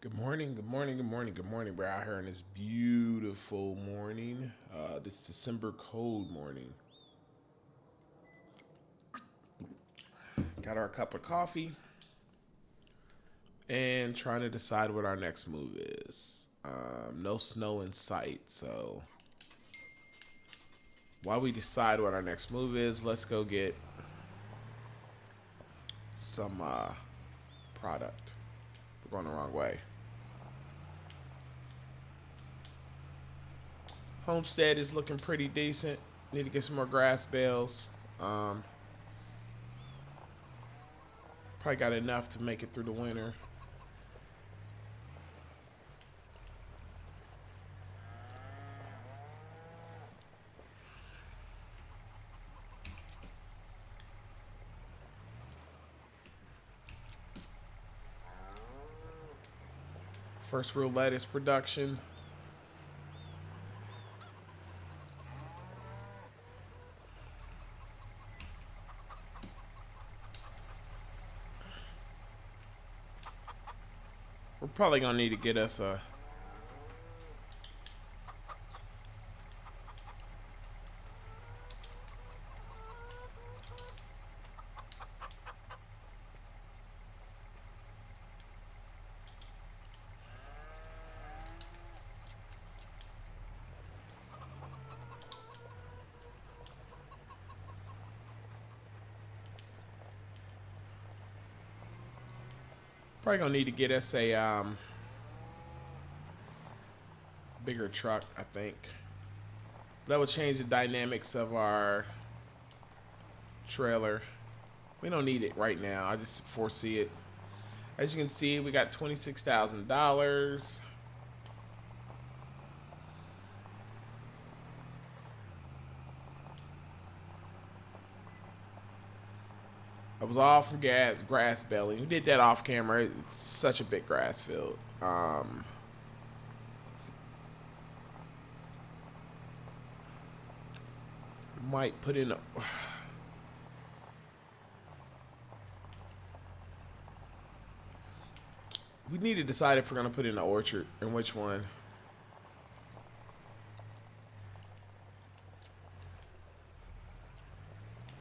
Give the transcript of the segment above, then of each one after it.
Good morning, good morning, good morning, good morning. We're out here on this beautiful morning, this December cold morning. Got our cup of coffee and trying to decide what our next move is. No snow in sight, so while we decide what our next move is, let's go get some product. We're going the wrong way. Homestead is looking pretty decent. Need to get some more grass bales. Um, Probably got enough to make it through the winter. First real lettuce production. We're probably gonna need to get us a. Probably gonna need to get us a bigger truck, I think. That would change the dynamics of our trailer. We don't need it right now. I just foresee it. As you can see, we got $26,000. I was all from grass belly. We did that off camera. It's such a big grass field. Might put in a. We need to decide if we're gonna put in an orchard and which one.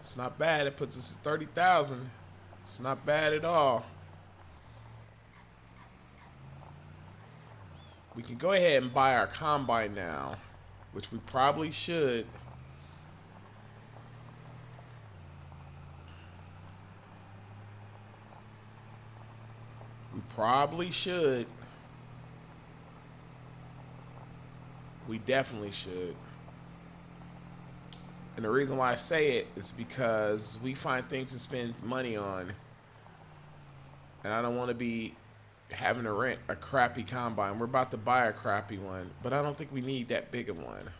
It's not bad. It puts us at 30,000. It's not bad at all. We can go ahead and buy our combine now, which we probably should. We probably should. We definitely should. And the reason why I say it is because we find things to spend money on. And I don't want to be having to rent a crappy combine. We're about to buy a crappy one, but I don't think we need that big of one.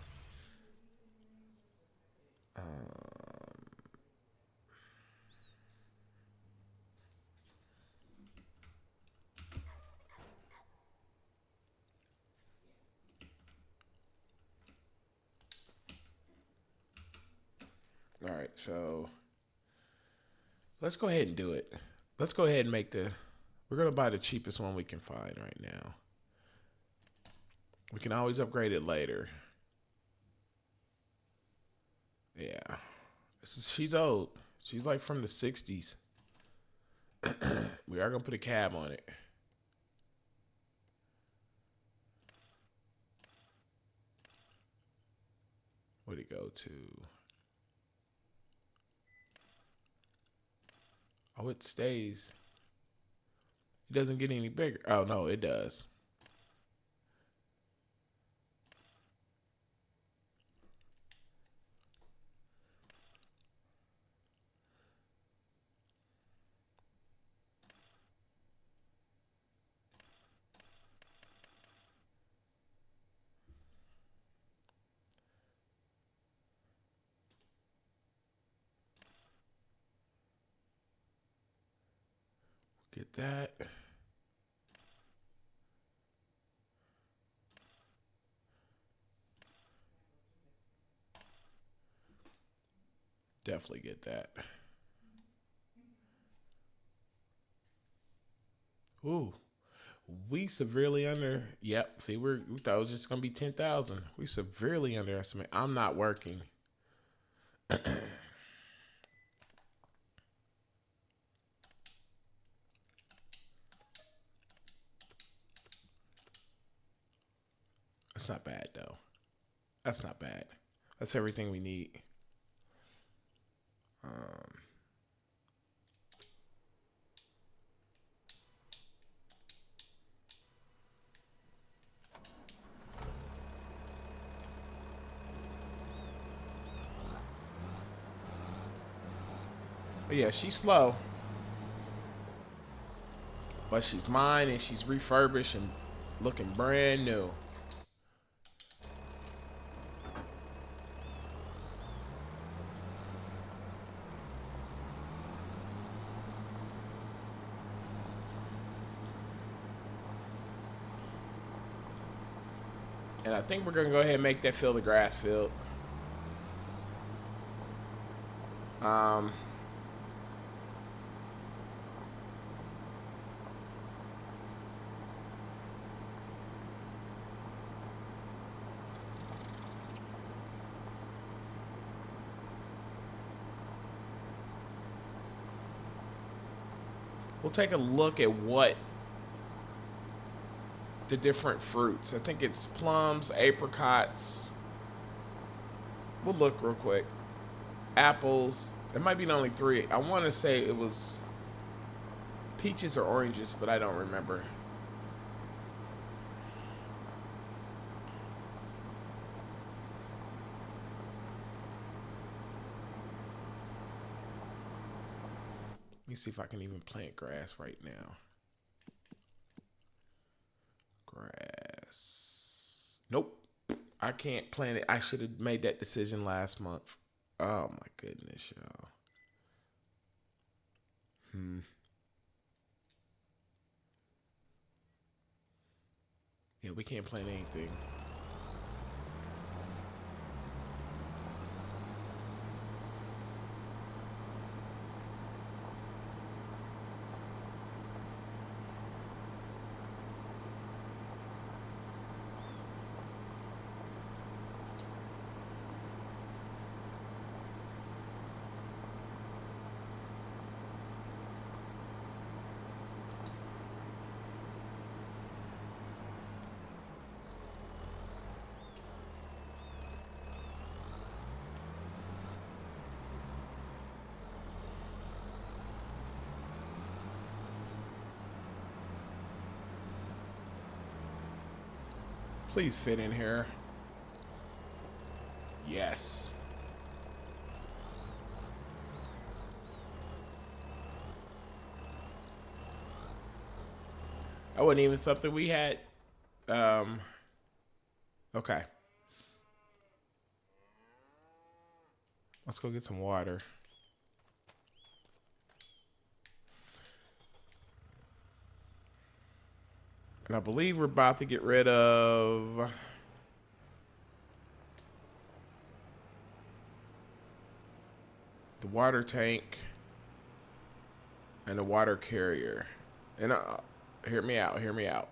All right, so let's go ahead and do it. Let's go ahead and make the. We're gonna buy the cheapest one we can find right now. We can always upgrade it later. Yeah, she's old. She's like from the '60s. We are gonna put a cab on it. Where'd it go to? Oh, it stays. It doesn't get any bigger. Oh no, it does. Get that. Definitely get that. Ooh. We severely under. Yep. See, we thought it was just gonna be 10,000. We severely underestimate. I'm not working. That's not bad though. That's not bad. That's everything we need. Um, but yeah, she's slow, but she's mine and she's refurbished and looking brand new. And I think we're gonna go ahead and make that field a grass field. Um, we'll take a look at what the different fruits. I think it's plums, apricots. We'll look real quick. Apples. It might be the only three. I want to say it was peaches or oranges, but I don't remember. Let me see if I can even plant grass right now. Grass. Nope. I can't plant it. I should have made that decision last month. Oh my goodness, y'all. Yeah, we can't plant anything. Please fit in here. Yes. That wasn't even something we had. Um, okay. Let's go get some water. And I believe we're about to get rid of the water tank and the water carrier. And hear me out, hear me out.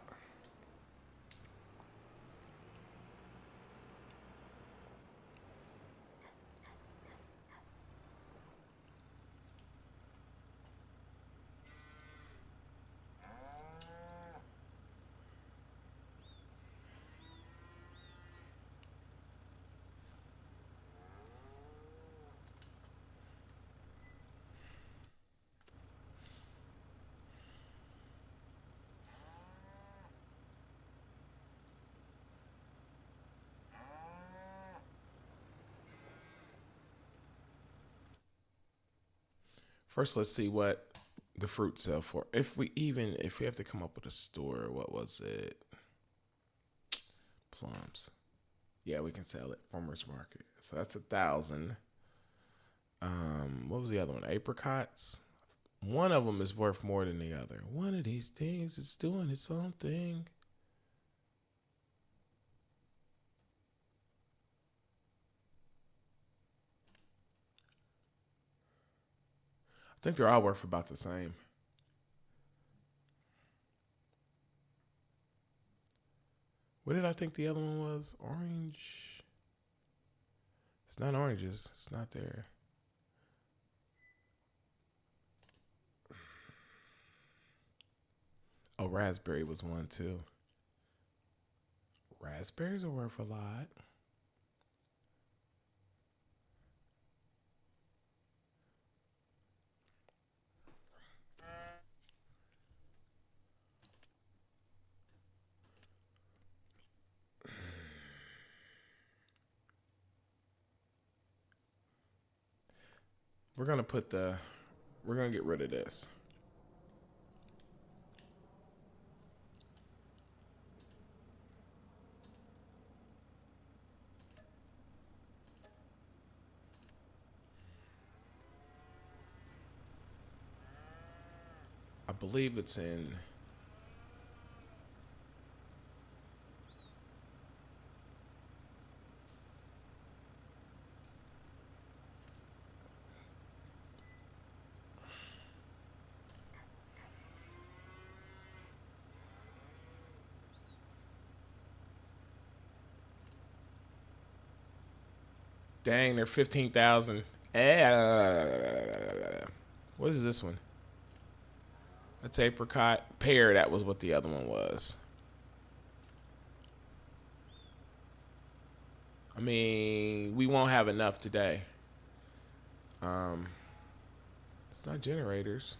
First, let's see what the fruit sell for. If we have to come up with a store, what was it? Plums. Yeah, we can sell it. Farmers market. So that's 1,000. What was the other one? Apricots. One of them is worth more than the other. One of these things is doing its own thing. I think they're all worth about the same. What did I think the other one was? Orange. It's not oranges. It's not there. Oh, raspberry was one too. Raspberries are worth a lot. We're gonna put the. We're gonna get rid of this. I believe it's in. Dang, they're 15,000. What is this one? That's apricot pear. That was what the other one was. I mean, we won't have enough today. It's not generators.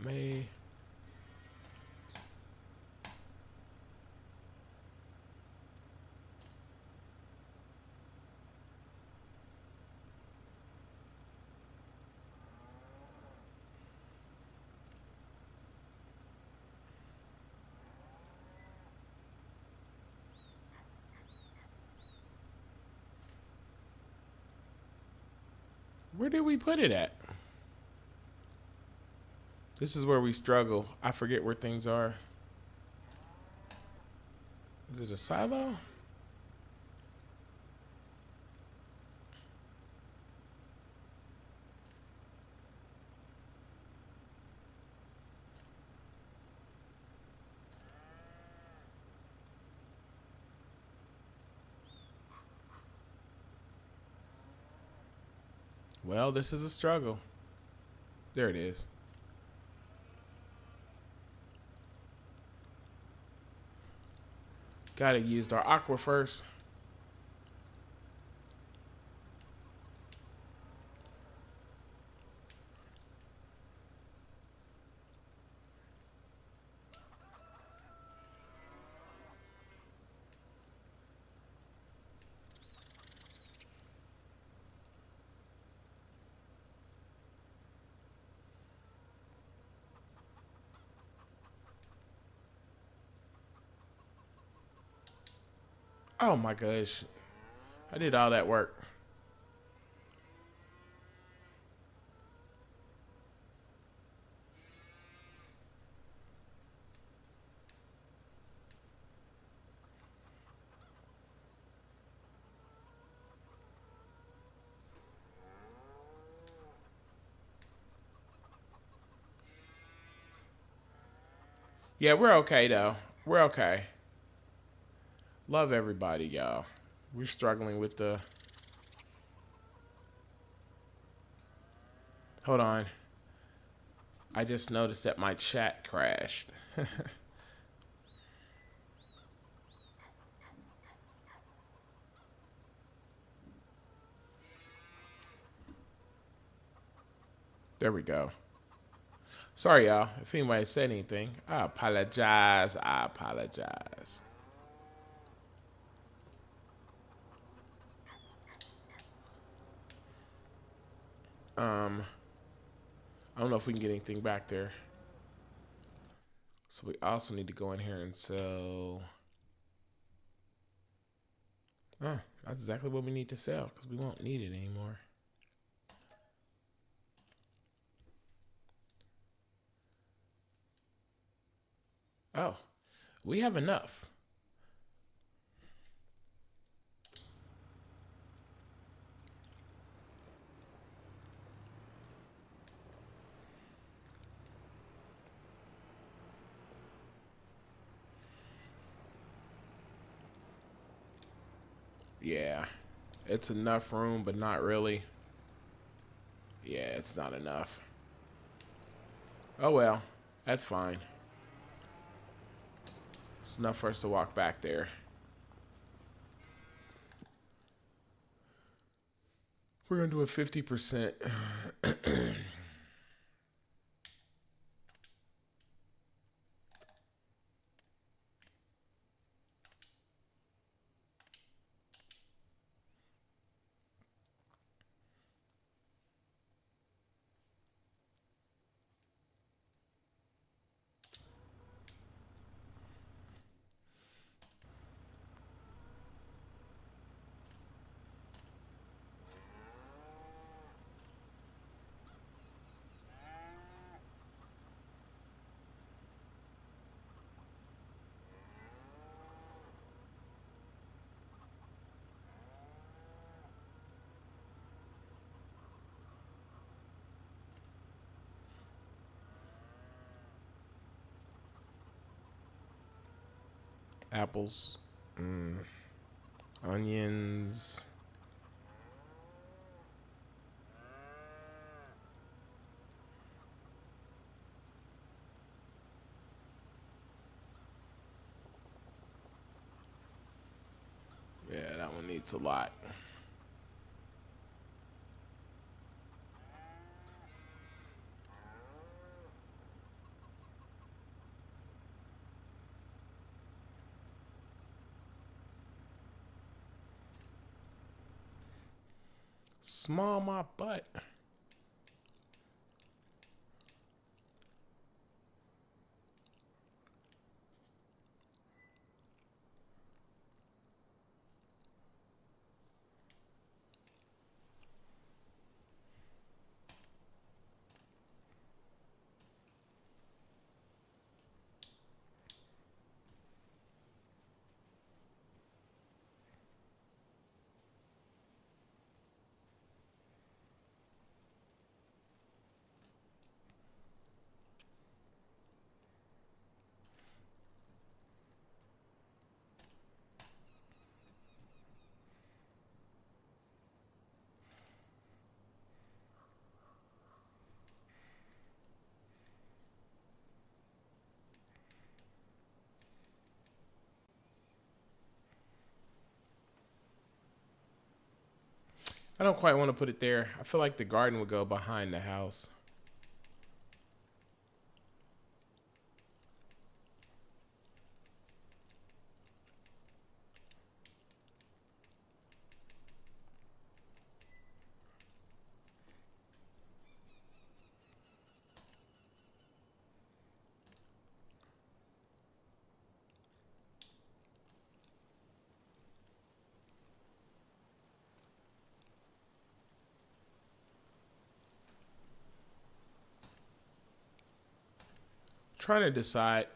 May. Where did we put it at? This is where we struggle. I forget where things are. Is it a silo? Well, this is a struggle. There it is. Gotta use our aqua first. Oh my gosh. I did all that work. Yeah, we're okay though. We're okay. Love everybody, y'all. We're struggling with the. Hold on. I just noticed that my chat crashed. There we go. Sorry, y'all. If anybody said anything, I apologize. I apologize. I don't know if we can get anything back there. So we also need to go in here and sell. That's exactly what we need to sell because we won't need it anymore. Oh, we have enough. Yeah. It's enough room, but not really. Yeah, it's not enough. Oh well. That's fine. It's enough for us to walk back there. We're going to do a 50%. Apples. Onions. Yeah, that one needs a lot. Small my butt. I don't quite want to put it there. I feel like the garden would go behind the house. Trying to decide.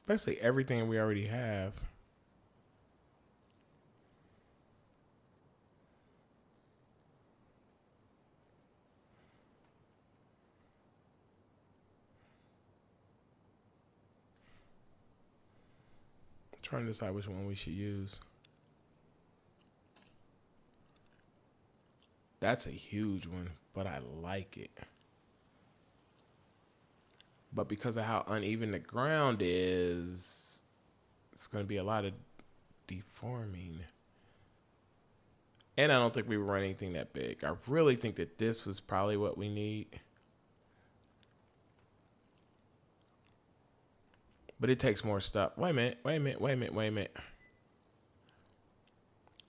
Basically everything we already have. Trying to decide which one we should use. That's a huge one, but I like it. But because of how uneven the ground is, it's going to be a lot of deforming. And I don't think we run anything that big. I really think that this was probably what we need. But it takes more stuff. Wait a minute.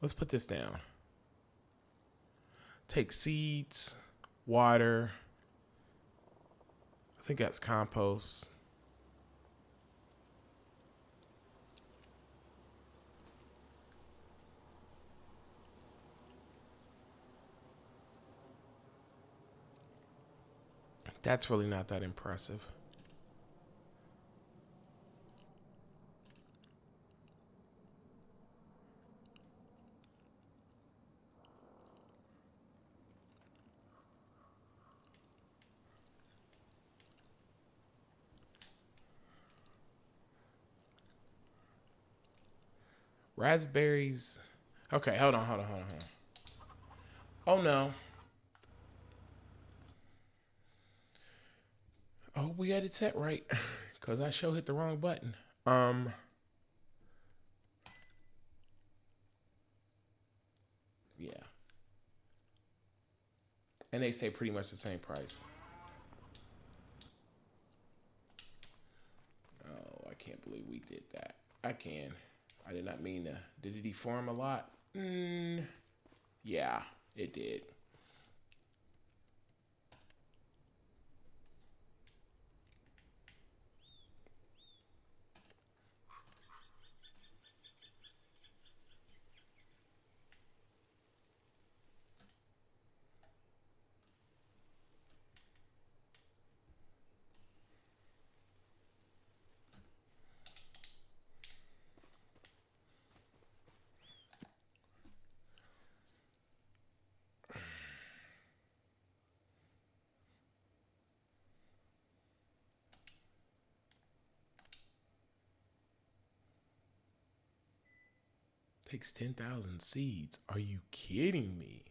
Let's put this down. Take seeds, water. I think that's compost. That's really not that impressive. Raspberries. Okay, hold on. Oh no. Oh, we had it set right. Cause I sure hit the wrong button. Yeah. And they stay pretty much the same price. Oh, I can't believe we did that. I can. I did not mean to. Did it deform a lot? Yeah, it did. Takes 10,000 seeds. Are you kidding me?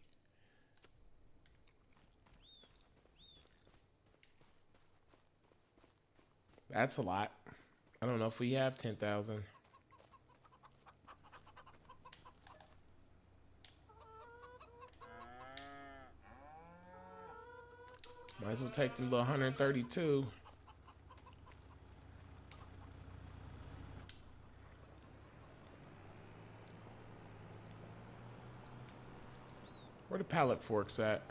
That's a lot. I don't know if we have 10,000. Might as well take the little 132. Where the pallet forks at?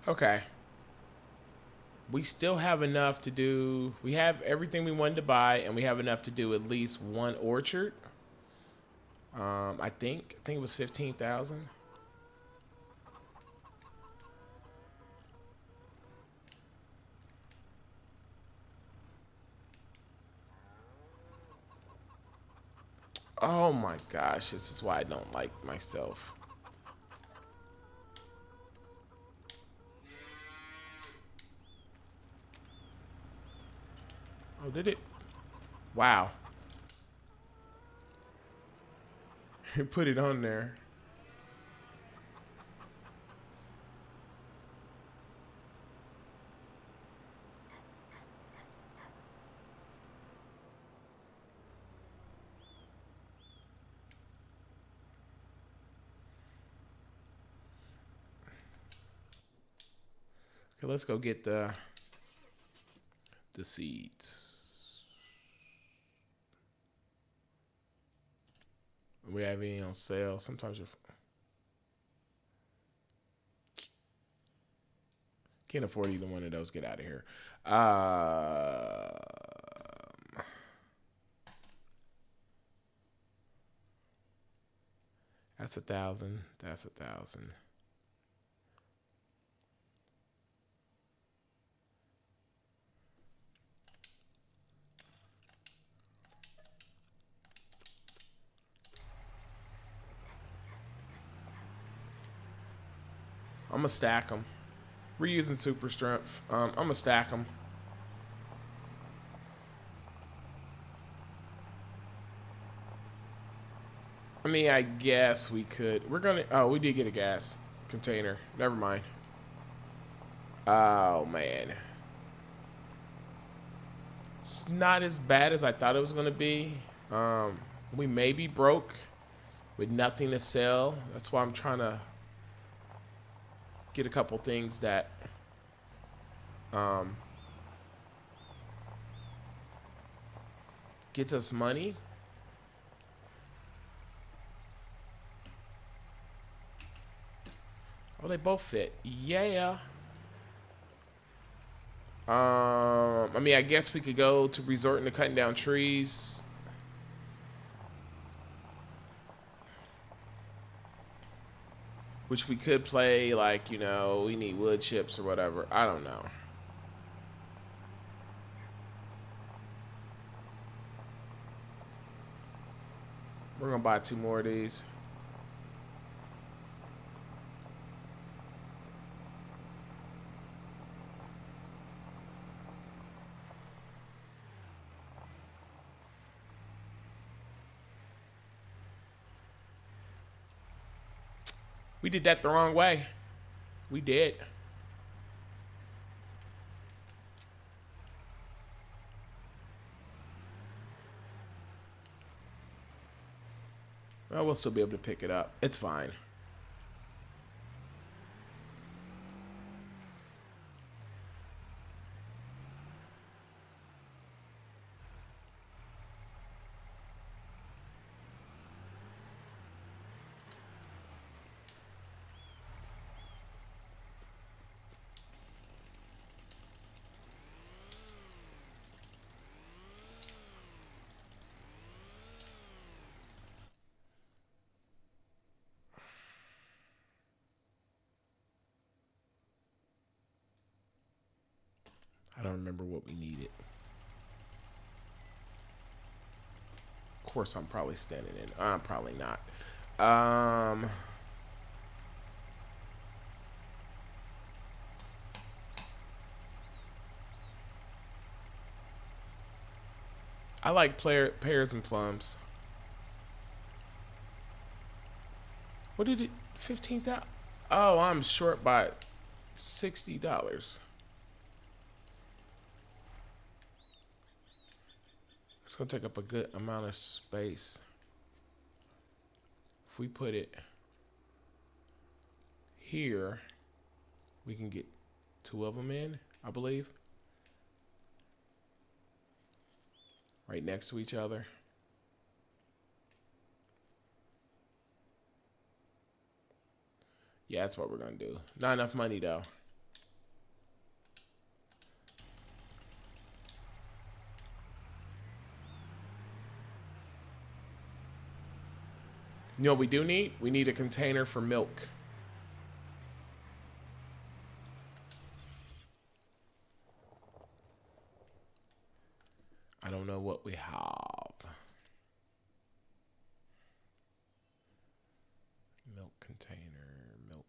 Okay. We still have enough to do. We have everything we wanted to buy, and we have enough to do at least one orchard. I think it was 15,000. Oh my gosh, this is why I don't like myself. Oh, did it? Wow. Put it on there. Okay, let's go get the seeds. We have any on sale. Sometimes you can't afford either one of those. Get out of here. That's 1,000. That's 1,000. I'm gonna stack them. We're using super strength. I'm gonna stack them. I mean, I guess we could. We're gonna. Oh, we did get a gas container. Never mind. Oh man, it's not as bad as I thought it was gonna be. We may be broke. with nothing to sell. That's why I'm trying to get a couple things that um, gets us money. Oh, they both fit. Yeah. I mean, I guess we could go to resorting to cutting down trees. Which we could play like, we need wood chips or whatever. I don't know. We're gonna buy 2 more of these. We did that the wrong way. We did. Well, we'll still be able to pick it up. It's fine. I don't remember what we needed. Of course, I'm probably standing in. I'm probably not. I like pears and plums. What did it? 15,000. Oh, I'm short by $60. It's gonna take up a good amount of space. If we put it here, we can get 2 of them in, I believe. Right next to each other. Yeah, that's what we're gonna do. Not enough money though. You know what we do need? We need a container for milk. I don't know what we have. Milk container, milk.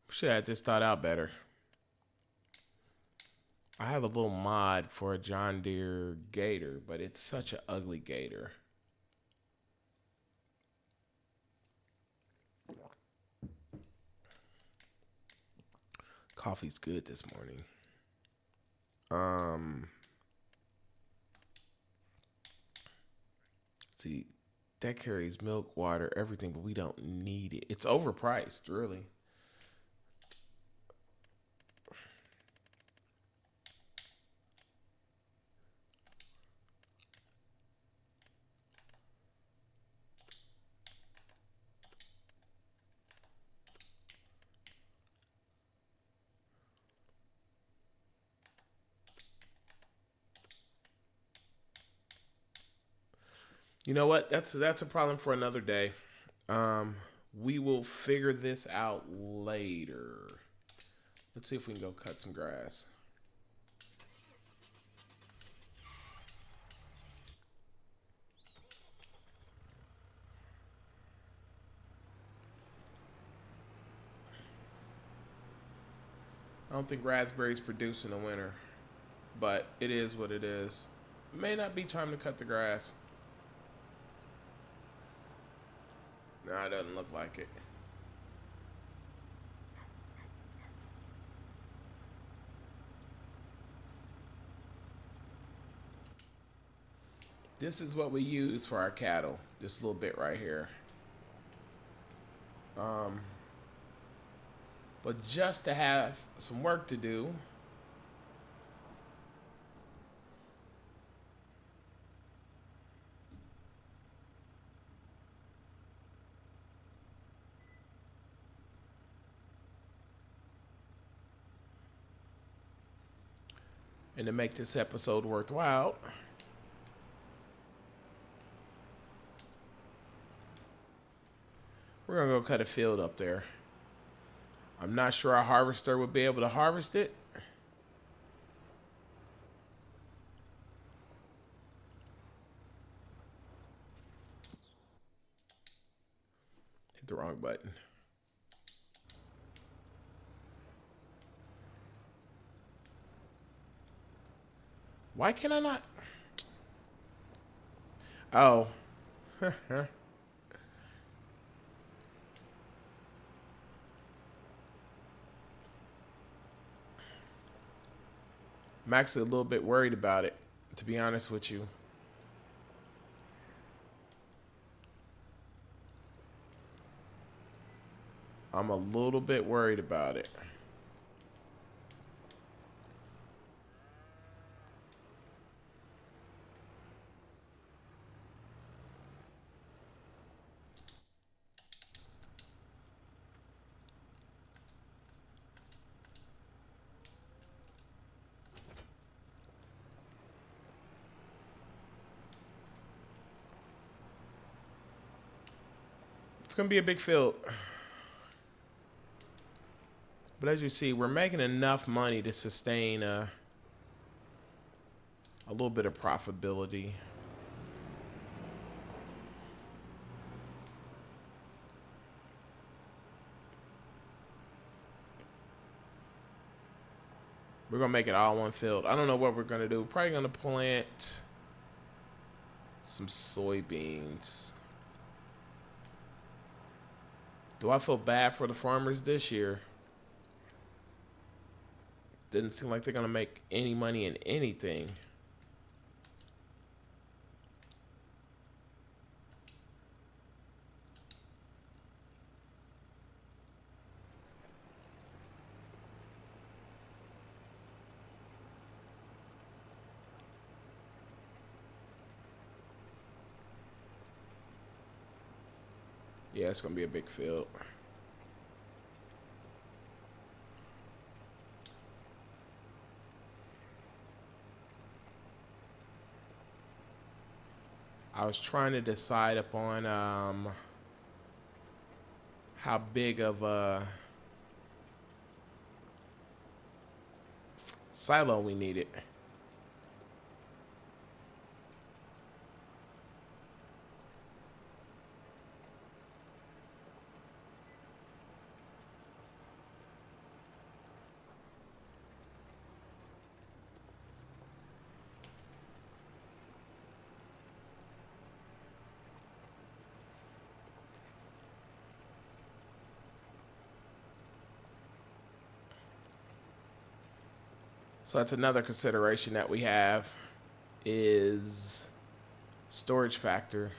Should have had this thought out better. I have a little mod for a John Deere gator, but it's such an ugly gator. Coffee's good this morning. See, that carries milk, water, everything, but we don't need it. It's overpriced, really. You know what? That's a problem for another day. We will figure this out later. Let's see if we can go cut some grass. I don't think raspberries produce in the winter, but it is what it is. It may not be time to cut the grass. No, it doesn't look like it. This is what we use for our cattle. This little bit right here. Um, but just to have some work to do, and to make this episode worthwhile, we're gonna go cut a field up there. I'm not sure our harvester would be able to harvest it. Hit the wrong button. Why can I not? Oh. I'm actually a little bit worried about it, to be honest with you. I'm a little bit worried about it. It's going to be a big field. But as you see, we're making enough money to sustain a little bit of profitability. We're going to make it all one field. I don't know what we're going to do. We're probably going to plant some soybeans. Do I feel bad for the farmers this year? Didn't seem like they're going to make any money in anything. Yeah, it's going to be a big field. I was trying to decide upon how big of a silo we needed. So that's another consideration that we have is storage factor.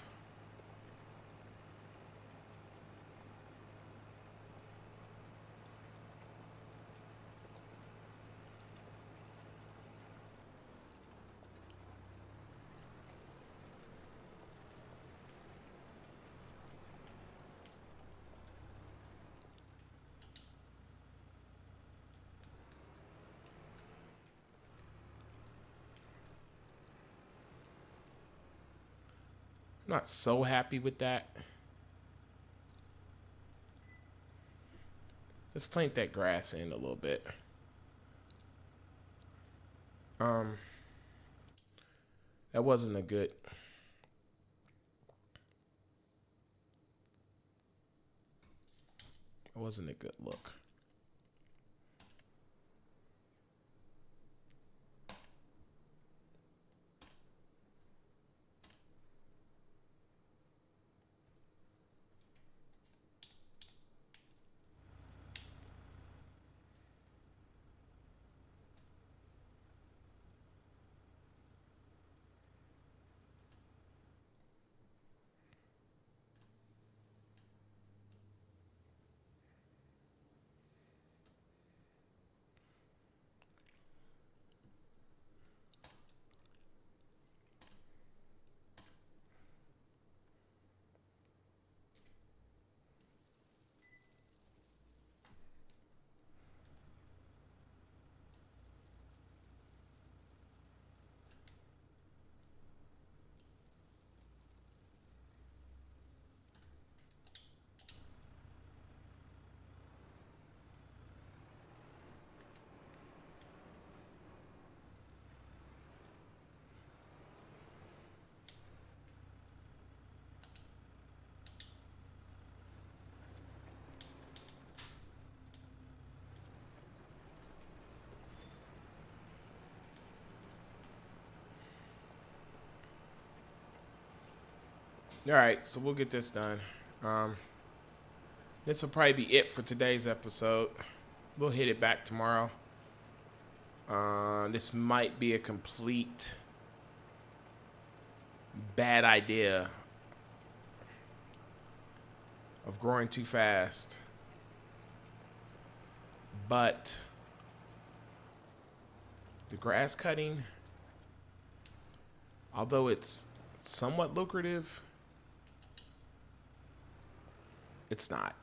Not so happy with that. Let's plant that grass in a little bit. Um, that wasn't a good. It wasn't a good look. All right, so we'll get this done. Um, this will probably be it for today's episode. We'll hit it back tomorrow. This might be a complete bad idea of growing too fast. But the grass cutting, although it's somewhat lucrative, it's not.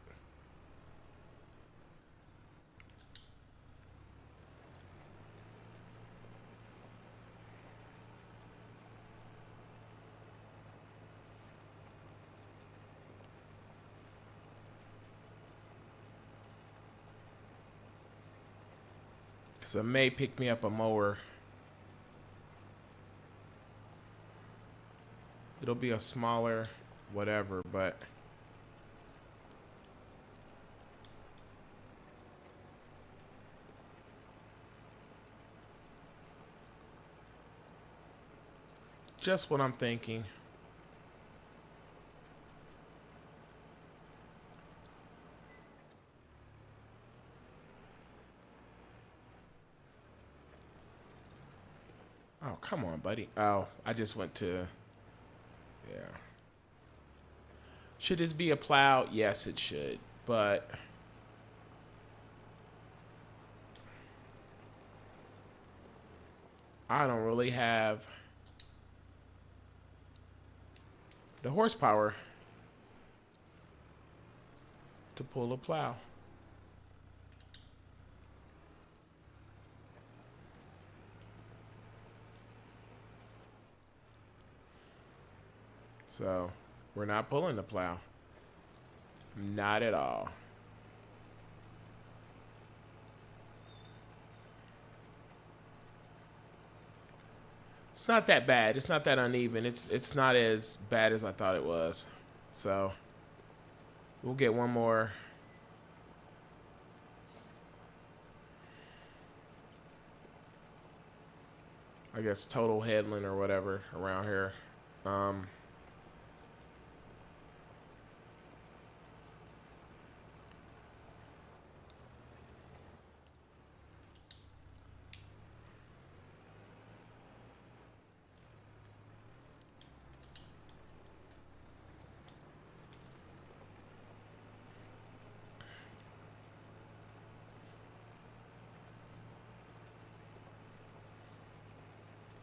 So I may pick me up a mower. It'll be a smaller whatever, but just what I'm thinking. Oh, come on, buddy. Oh, I just went to... Yeah. Should this be a plow? Yes, it should. But... I don't really have the horsepower to pull a plow. So, we're not pulling the plow. Not at all. It's not that bad. It's not that uneven. It's not as bad as I thought it was. So, we'll get one more. I guess total headland or whatever around here.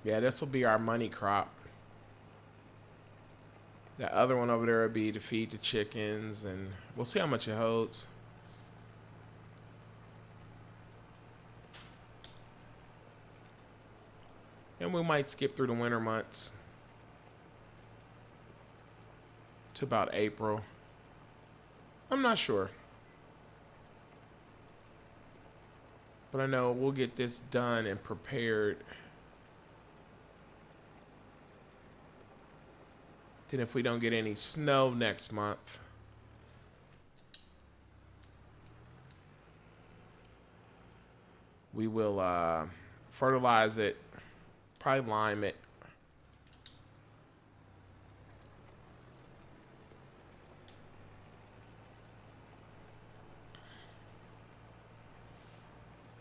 Yeah, this will be our money crop. That other one over there would be to feed the chickens, and we'll see how much it holds. And we might skip through the winter months to about April. I'm not sure. But I know we'll get this done and prepared Then if we don't get any snow next month, we will fertilize it, probably lime it.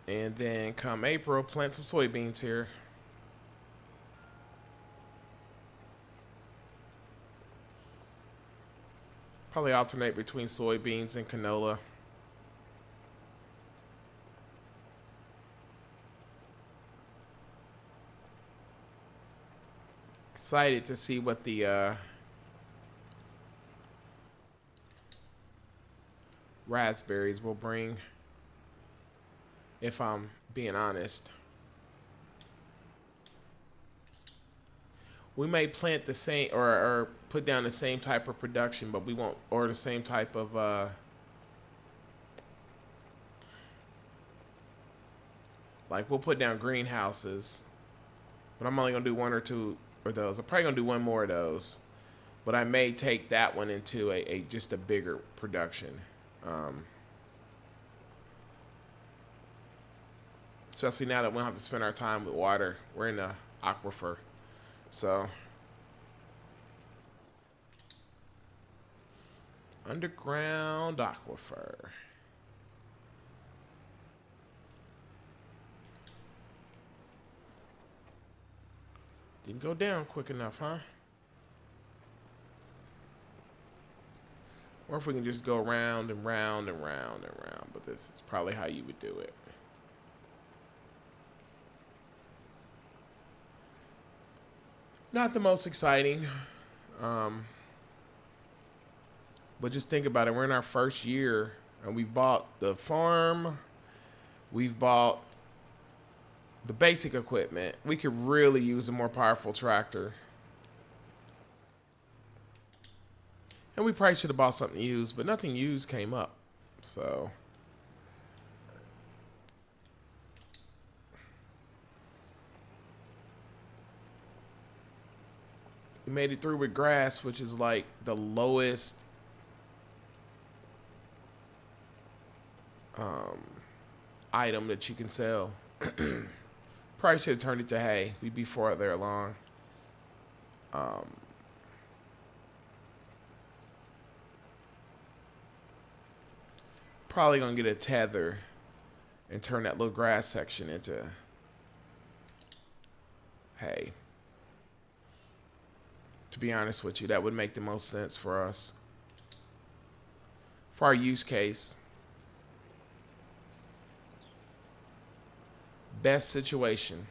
And then come April, plant some soybeans here. Probably alternate between soybeans and canola. Excited to see what the raspberries will bring, if I'm being honest. We may plant the same or put down the same type of production, but we won't, or the same type of like we'll put down greenhouses, but I'm only gonna do one or two of those. I'm probably gonna do one more of those, but I may take that one into a just a bigger production. Especially now that we don't have to spend our time with water. We're in the aquifer. So, underground aquifer. Didn't go down quick enough, huh? Or if we can just go round and round and round and round. But this is probably how you would do it. Not the most exciting. But just think about it. We're in our first year and we've bought the farm. We've bought the basic equipment. We could really use a more powerful tractor. And we probably should have bought something used, but nothing used came up. So we made it through with grass, which is like the lowest item that you can sell. Probably should have turned it to hay. We'd be farther along. Probably gonna get a tether and turn that little grass section into hay. To be honest with you, that would make the most sense for us. For our use case. Best situation.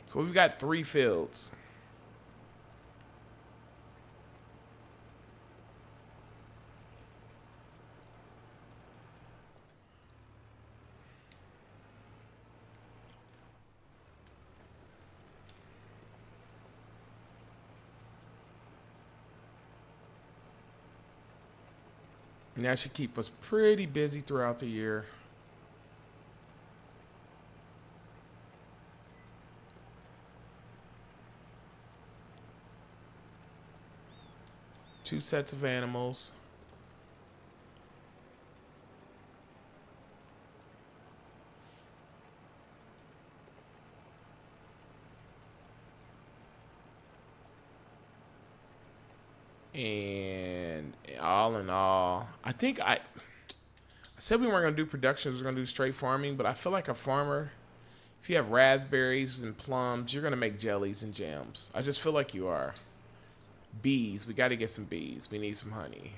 So we've got 3 fields. And that should keep us pretty busy throughout the year. Two sets of animals. And all in all, I think I said we weren't going to do production, we were going to do straight farming, but I feel like a farmer, if you have raspberries and plums, you're going to make jellies and jams. I just feel like you are. Bees, we got to get some bees. We need some honey.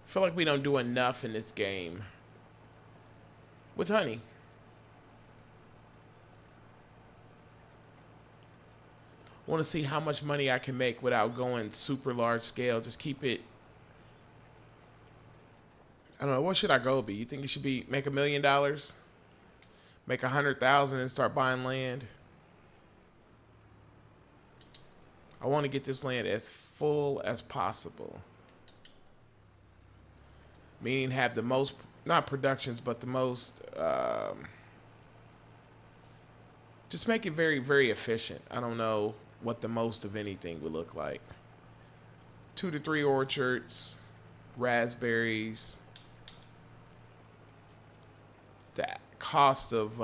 I feel like we don't do enough in this game with honey. I want to see how much money I can make without going super large scale. Just keep it. I don't know. What should our goal be? You think it should be make $1 million, make 100,000, and start buying land? I want to get this land as full as possible. meaning have the most, not productions, but the most, just make it very, very efficient. I don't know what the most of anything would look like. 2 to 3 orchards, raspberries. The cost of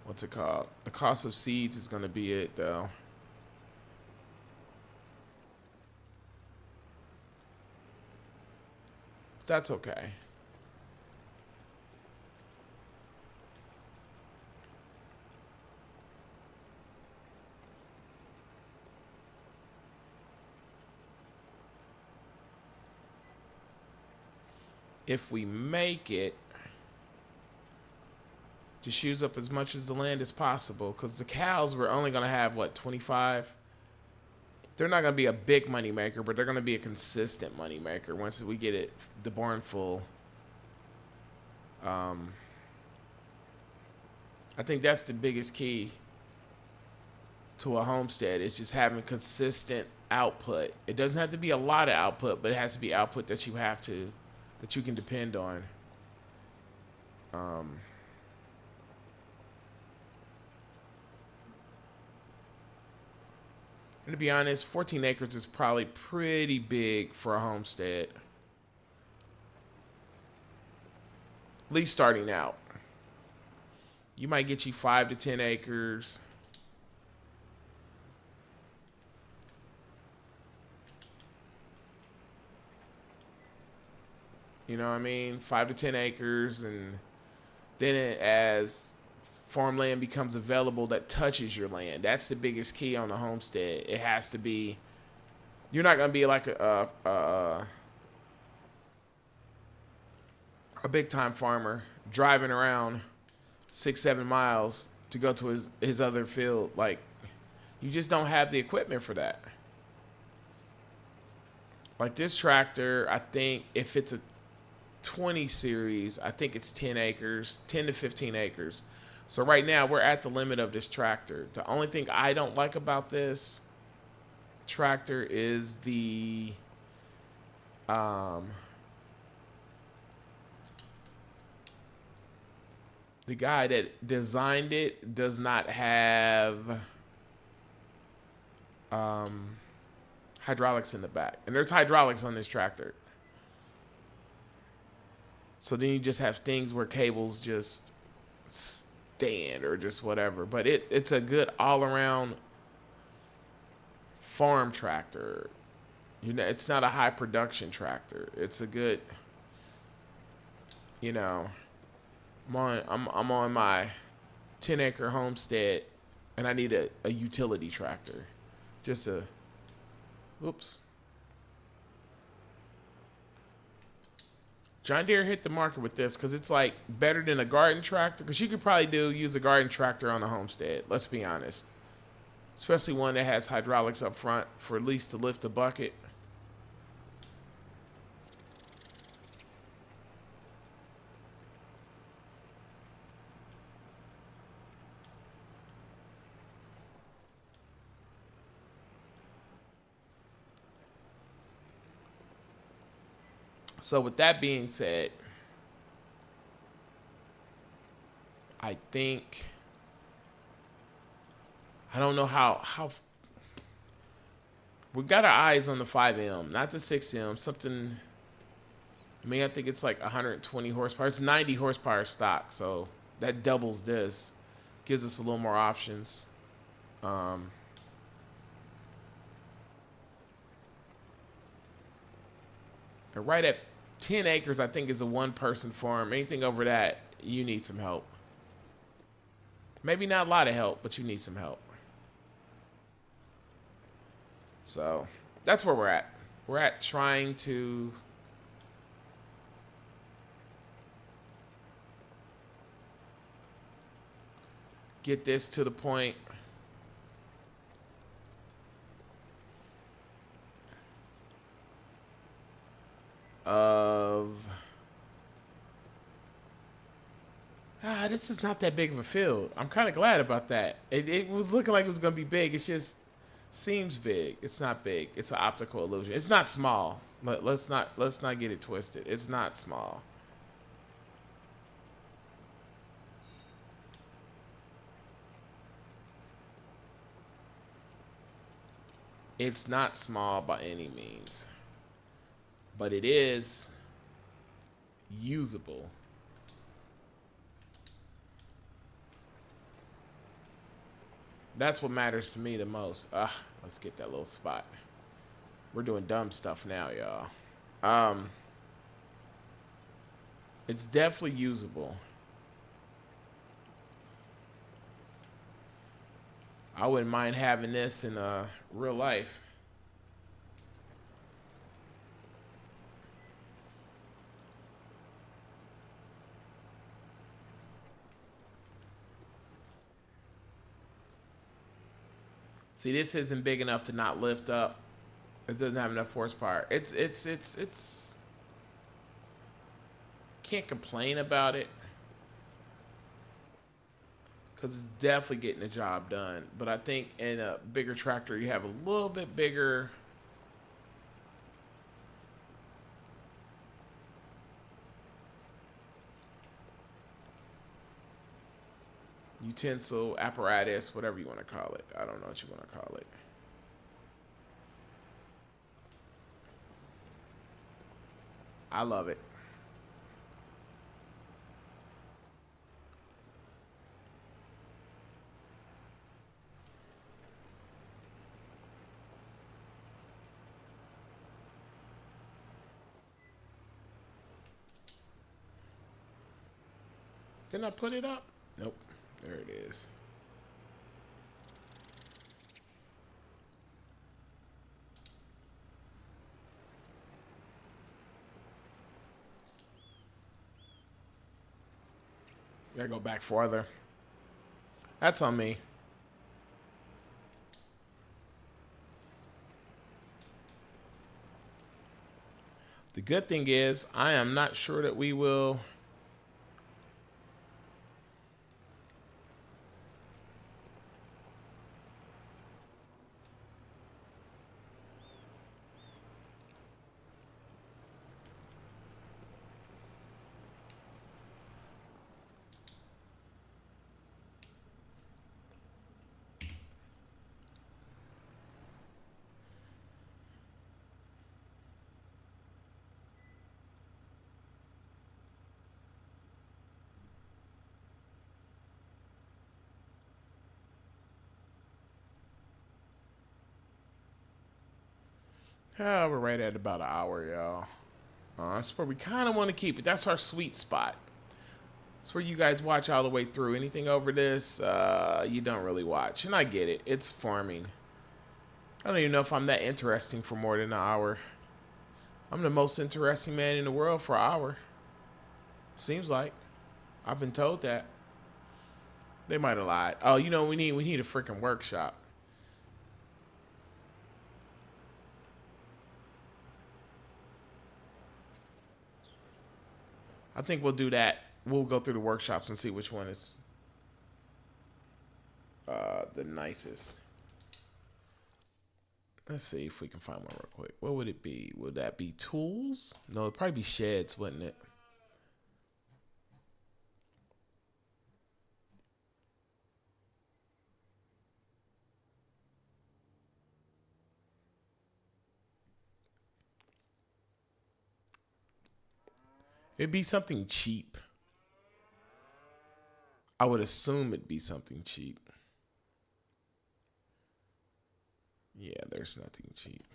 what's it called? The cost of seeds is going to be it, though. That's okay. If we make it, just use up as much as the land as possible, because the cows we're only going to have, what, 25? They're not going to be a big money maker, but they're going to be a consistent money maker once we get it, the barn full. I think that's the biggest key to a homestead. It's just having consistent output. It doesn't have to be a lot of output, but it has to be output that you can depend on. And to be honest, 14 acres is probably pretty big for a homestead. At least starting out. You might get you 5 to 10 acres. You know what I mean? 5 to 10 acres, and then as farmland becomes available that touches your land, that's the biggest key on the homestead. It has to be. You're not gonna be like a big time farmer driving around 6-7 miles to go to his other field. Like, you just don't have the equipment for that. Like this tractor, I think if it's a 20 series, I think it's 10 acres, 10 to 15 acres. So right now we're at the limit of this tractor. The only thing I don't like about this tractor is the guy that designed it does not have hydraulics in the back. And there's hydraulics on this tractor. So then you just have things where cables just stand or just whatever. But it's a good all-around farm tractor. You know, it's not a high production tractor. It's a good, you know, I'm on my 10-acre homestead, and I need a utility tractor. Just a, whoops. John Deere hit the market with this because it's like better than a garden tractor. Because you could probably use a garden tractor on a homestead. Let's be honest. Especially one that has hydraulics up front for at least to lift a bucket. So with that being said, I think, I don't know how we got our eyes on the 5M, not the 6M, something. I mean, I think it's like 120 horsepower. It's 90 horsepower stock, so that doubles this, gives us a little more options. And right at 10 acres, I think, is a one-person farm. Anything over that, you need some help. Maybe not a lot of help, but you need some help. So that's where we're at. We're at trying to get this to the point of this is not that big of a field. I'm kind of glad about that. It was looking like it was going to be big. It's just Seems big. It's not big. It's an optical illusion. It's not small. Let's not get it twisted. It's not small. It's not small by any means, but it is usable. That's what matters to me the most. Let's get that little spot. We're doing dumb stuff now, y'all. Um, it's definitely usable. I wouldn't mind having this in real life. See, this isn't big enough to not lift up. It doesn't have enough horsepower. It's can't complain about it because it's definitely getting the job done. But I think in a bigger tractor, you have a little bit bigger utensil, apparatus, whatever you want to call it. I don't know what you want to call it. I love it. Didn't I put it up? Nope. There it is. Gotta go back farther. That's on me. The good thing is, I am not sure that we will. We're right at about an hour, y'all. That's where we kind of want to keep it. That's our sweet spot. That's where you guys watch all the way through. Anything over this, you don't really watch. And I get it. It's farming. I don't even know if I'm that interesting for more than an hour. I'm the most interesting man in the world for an hour. Seems like. I've been told that. They might have lied. Oh, you know, we need a freaking workshop. I think we'll do that. We'll go through the workshops and see which one is the nicest. Let's see if we can find one real quick. What would it be? Would that be tools? No, it'd probably be sheds, wouldn't it? It'd be something cheap. I would assume it'd be something cheap. Yeah, there's nothing cheap.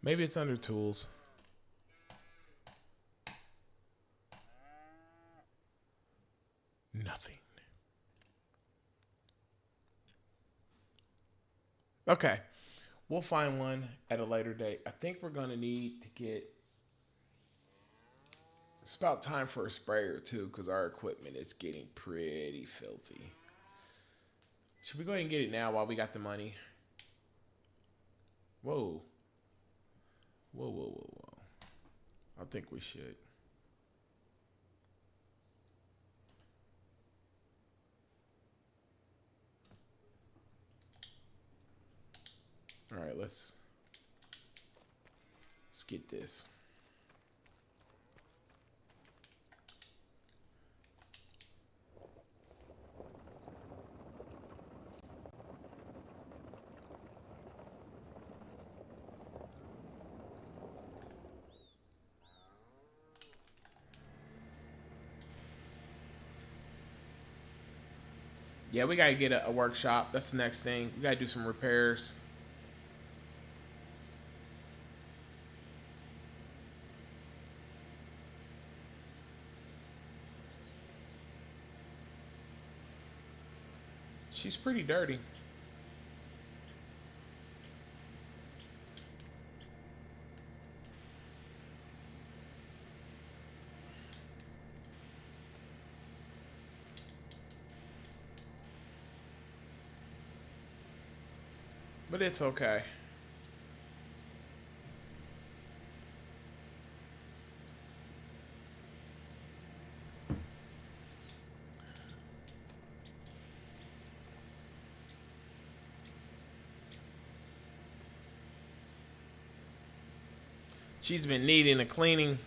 Maybe it's under tools. Nothing. Okay. We'll find one at a later date. I think we're going to need to get. It's about time for a sprayer too, because our equipment is getting pretty filthy. Should we go ahead and get it now while we got the money? Whoa. Whoa, whoa, whoa, whoa. I think we should. All right, let's get this. Yeah, we gotta get a workshop. That's the next thing. We gotta do some repairs. She's pretty dirty. But it's okay. She's been needing a cleaning.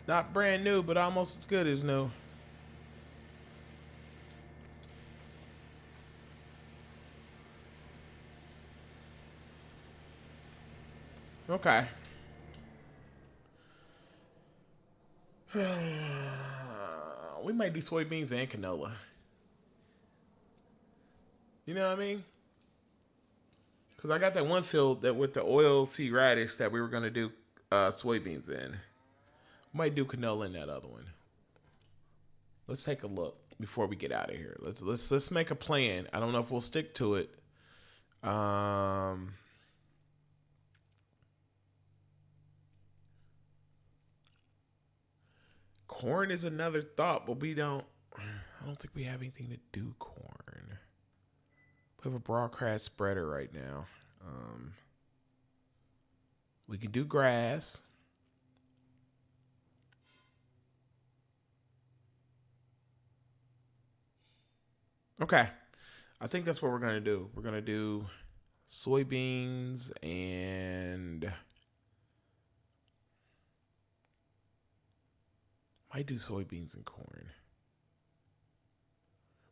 Not brand new, but almost as good as new. Okay. We might do soybeans and canola. You know what I mean? Because I got that one field that with the oil seed radish that we were gonna do soybeans in. Might do canola in that other one. Let's take a look before we get out of here. Let's make a plan. I don't know if we'll stick to it. Um, Corn is another thought, but we don't. I don't think we have anything to do corn. We have a broadcast spreader right now. Um, we can do grass. Okay, I think that's what we're gonna do. We're gonna do soybeans and might do soybeans and corn.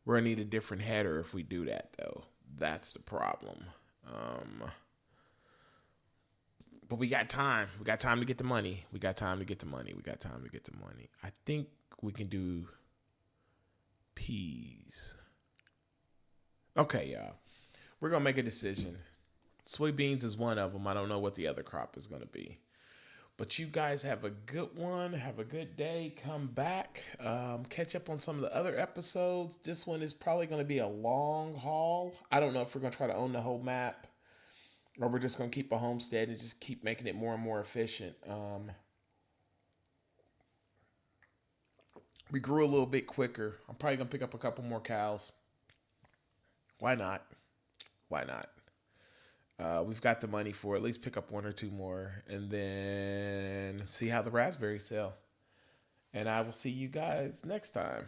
We're gonna need a different header if we do that, though. That's the problem. Um, but we got time. We got time to get the money. We got time to get the money. We got time to get the money. I think we can do peas. Okay, y'all. We're gonna make a decision. Soybeans is one of them. I don't know what the other crop is gonna be. But you guys have a good one. Have a good day. Come back. Catch up on some of the other episodes. This one is probably going to be a long haul. I don't know if we're going to try to own the whole map or we're just going to keep a homestead and just keep making it more and more efficient. We grew a little bit quicker. I'm probably going to pick up a couple more cows. Why not? Why not? We've got the money for at least pick up one or two more and then see how the raspberries sell. And I will see you guys next time.